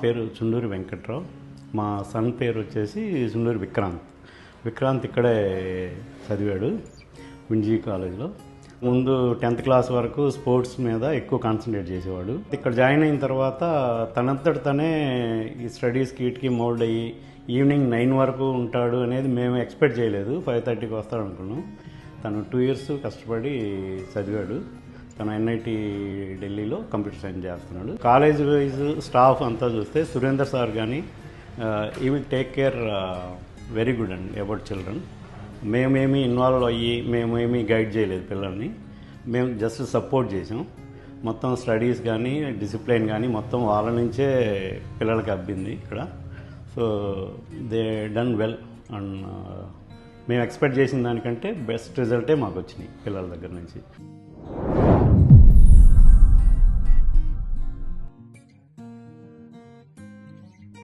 పేరు చుండూరి వెంకట్రావు. మా సన్ పేరు వచ్చేసి చుండూరి విక్రాంత్. విక్రాంత్ ఇక్కడే చదివాడు వింజీ కాలేజ్లో. ముందు 10th క్లాస్ వరకు స్పోర్ట్స్ మీద ఎక్కువ కాన్సన్ట్రేట్ చేసేవాడు. ఇక్కడ జాయిన్ అయిన తర్వాత తనంతట తనే ఈ స్టడీస్కి వీటికి మోల్డ్ అయ్యి ఈవినింగ్ 9 వరకు ఉంటాడు అనేది మేము ఎక్స్పెక్ట్ చేయలేదు. 5:30కి వస్తాడు అనుకున్నాం. తను 2 years కష్టపడి చదివాడు. తను ఎన్ఐటి ఢిల్లీలో కంప్యూటర్ సైన్స్ చేస్తున్నాడు. కాలేజ్ వైజ్ స్టాఫ్ అంతా చూస్తే సురేందర్ సార్ కానీ ఈ will take care very good అండి అబౌట్ చిల్డ్రన్. మేమేమి ఇన్వాల్వ్ అయ్యి మేమేమి గైడ్ చేయలేదు పిల్లల్ని, మేము జస్ట్ సపోర్ట్ చేసాం. మొత్తం స్టడీస్ కానీ డిసిప్లిన్ కానీ మొత్తం వాళ్ళ నుంచే పిల్లలకి అబ్బింది ఇక్కడ. So they done well and మేము ఎక్స్పెక్ట్ చేసిన దానికంటే బెస్ట్ రిజల్టే మాకు వచ్చినాయి పిల్లల దగ్గర నుంచి.